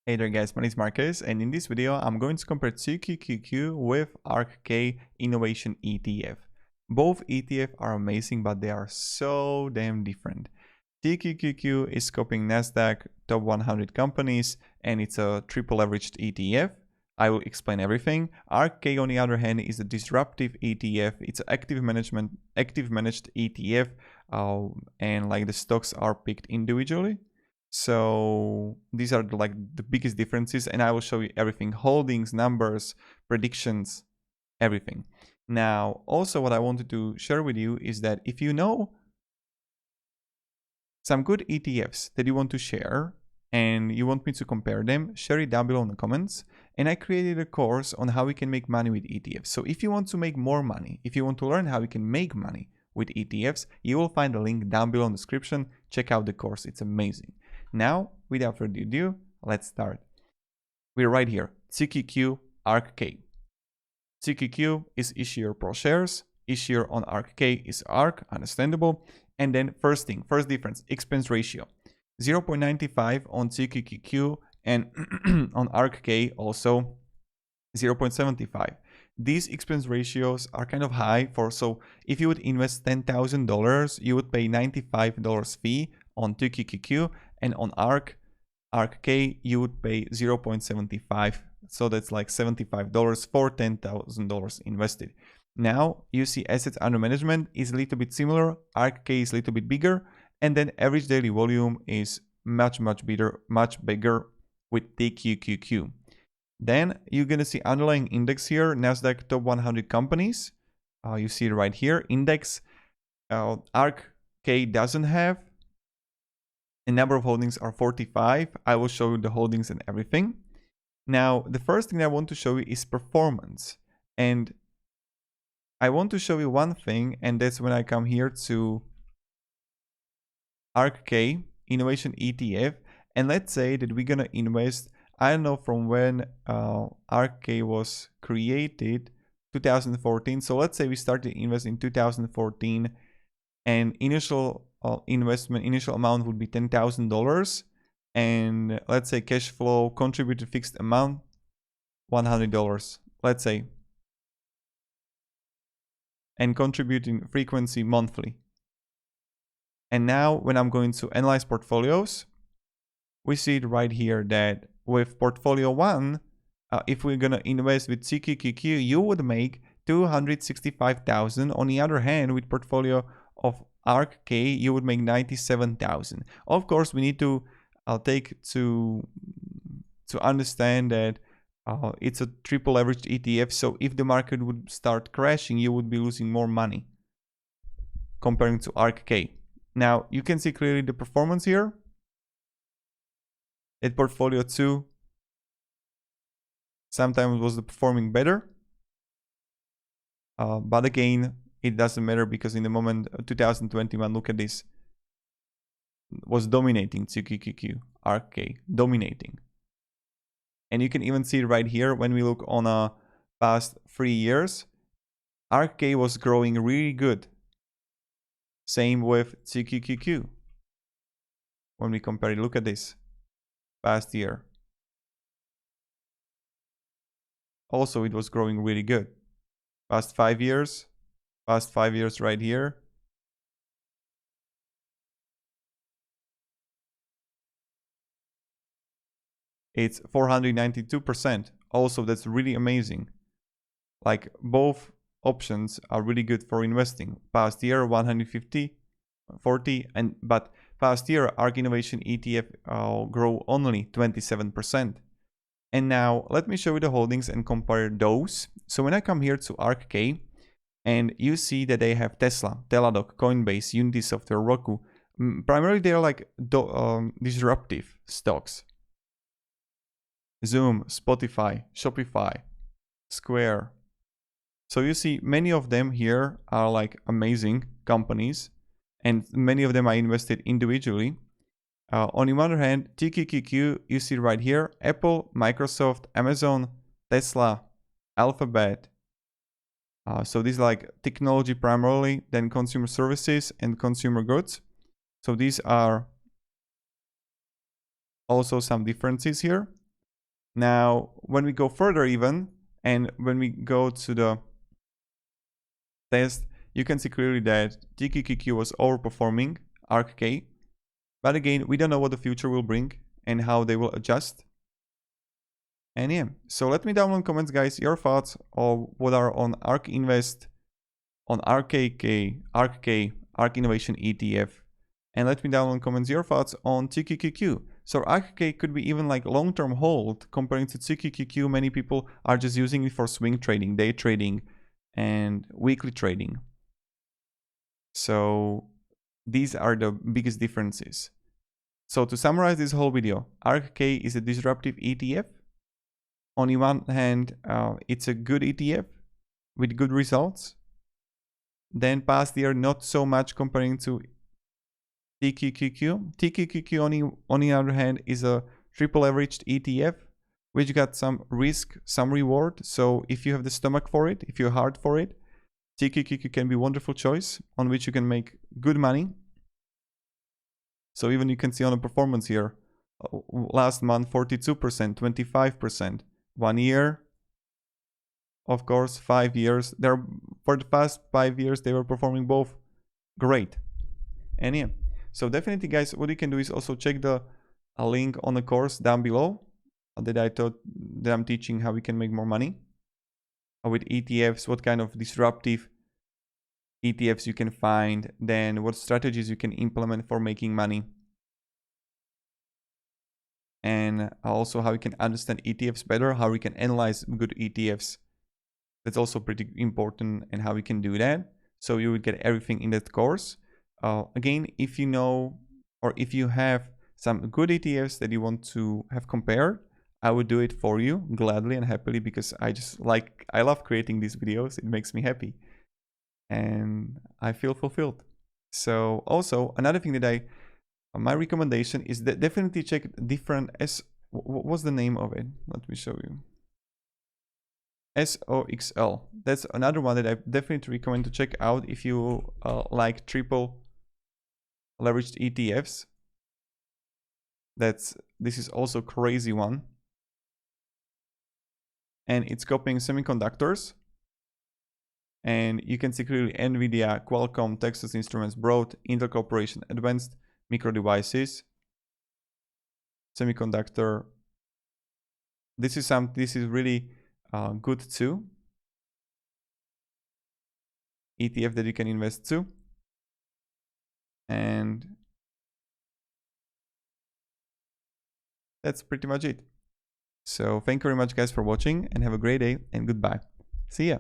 Hey there guys, my name is Marcus, and in this video I'm going to compare TQQQ with ARKK Innovation ETF. Both ETF are amazing, but they are so damn different. TQQQ is copying Nasdaq top 100 companies, and it's a triple leveraged ETF. I will explain everything. ARKK, on the other hand, is a disruptive ETF. It's an active managed ETF, and like the stocks are picked individually. So these are the biggest differences, and I will show you everything: holdings, numbers, predictions, everything. Now, also what I wanted to share with you is that if you know some good ETFs that you want to share and you want me to compare them, share it down below in the comments. And I created a course on how we can make money with ETFs. So if you want to make more money, if you want to learn how we can make money with ETFs, you will find the link down below in the description. Check out the course, it's amazing. Now, without further ado, let's start. We're right here, TQQQ ARKK. TQQQ is issuer pro shares, issuer on ARKK is ARK, understandable. And then first difference, expense ratio. 0.95 on TQQQ and on ARKK also 0.75. These expense ratios are kind of high so if you would invest $10,000, you would pay $95 fee on TQQQ, and on ARKK you would pay 0.75. So that's like $75 for $10,000 invested. Now you see assets under management is a little bit similar. ARKK is a little bit bigger, and then average daily volume is much bigger with TQQQ. Then you're gonna see underlying index here, Nasdaq top 100 companies. You see it right here. Index ARKK doesn't have. The number of holdings are 45. I will show you the holdings and everything. Now, the first thing I want to show you is performance. And I want to show you one thing, and that's when I come here to ARKK Innovation ETF. And let's say that we're gonna invest, I don't know from when ARKK was created, 2014. So let's say we started to invest in 2014, and initial amount would be $10,000, and let's say cash flow contributed fixed amount $100, let's say, and contributing frequency monthly. And now when I'm going to analyze portfolios, we see it right here that with portfolio 1, if we're gonna invest with TQQQ, you would make $265,000. On the other hand, with portfolio of ARKK, you would make $97,000. Of course, we need to take to understand that it's a triple leveraged ETF. So if the market would start crashing, you would be losing more money comparing to ARKK. Now you can see clearly the performance here. At portfolio 2, sometimes was performing better, but again, it doesn't matter because in the moment 2021, look at this, was dominating TQQQ, ARKK, dominating. And you can even see it right here when we look on a past 3 years, ARKK was growing really good. Same with TQQQ. When we compare it, look at this, past year. Also, it was growing really good. Past 5 years right here. It's 492%. Also, that's really amazing. Like both options are really good for investing. Past year 150, 40, but past year ARK Innovation ETF grow only 27%. And now let me show you the holdings and compare those. So when I come here to ARKK, and you see that they have Tesla, Teladoc, Coinbase, Unity Software, Roku. Primarily they are like disruptive stocks. Zoom, Spotify, Shopify, Square. So you see many of them here are like amazing companies, and many of them I invested individually. On the other hand, TQQQ, you see right here, Apple, Microsoft, Amazon, Tesla, Alphabet. So these are like technology primarily, then consumer services and consumer goods. So these are also some differences here. Now, when we go further even, and when we go to the test, you can see clearly that TQQQ was overperforming ARKK. But again, we don't know what the future will bring and how they will adjust. And yeah, so let me down in comments, guys, your thoughts of what are on ARK Invest, on ARKK, ARK Innovation ETF. And let me down in comments your thoughts on TQQQ. So ARKK could be even like long-term hold comparing to TQQQ. Many people are just using it for swing trading, day trading, and weekly trading. So these are the biggest differences. So to summarize this whole video, ARKK is a disruptive ETF. On the one hand, it's a good ETF with good results. Then past year, not so much comparing to TQQQ. TQQQ on the other hand is a triple leveraged ETF, which got some risk, some reward. So if you have the stomach for it, if you're hard for it, TQQQ can be a wonderful choice on which you can make good money. So even you can see on the performance here, last month 42%, 25%, 1 year, of course, 5 years. For the past 5 years they were performing both great. And yeah, so definitely, guys, what you can do is also check the link on the course down below that I'm teaching how we can make more money with ETFs, what kind of disruptive ETFs you can find, then what strategies you can implement for making money, and also how you can understand ETFs better, how we can analyze good ETFs. That's also pretty important, and how we can do that. So you will get everything in that course. Again, if you know, or if you have some good ETFs that you want to have compared, I would do it for you gladly and happily, because I love creating these videos. It makes me happy and I feel fulfilled. So also another thing that my recommendation is that definitely check different what's the name of it? Let me show you. SOXL. That's another one that I definitely recommend to check out if you like triple leveraged ETFs. This is also crazy one, and it's copying semiconductors. And you can see clearly NVIDIA, Qualcomm, Texas Instruments, Broad, Intel Corporation, Advanced Micro Devices, semiconductor. This is really good too. ETF that you can invest to. And that's pretty much it. So thank you very much, guys, for watching, and have a great day, and goodbye. See ya.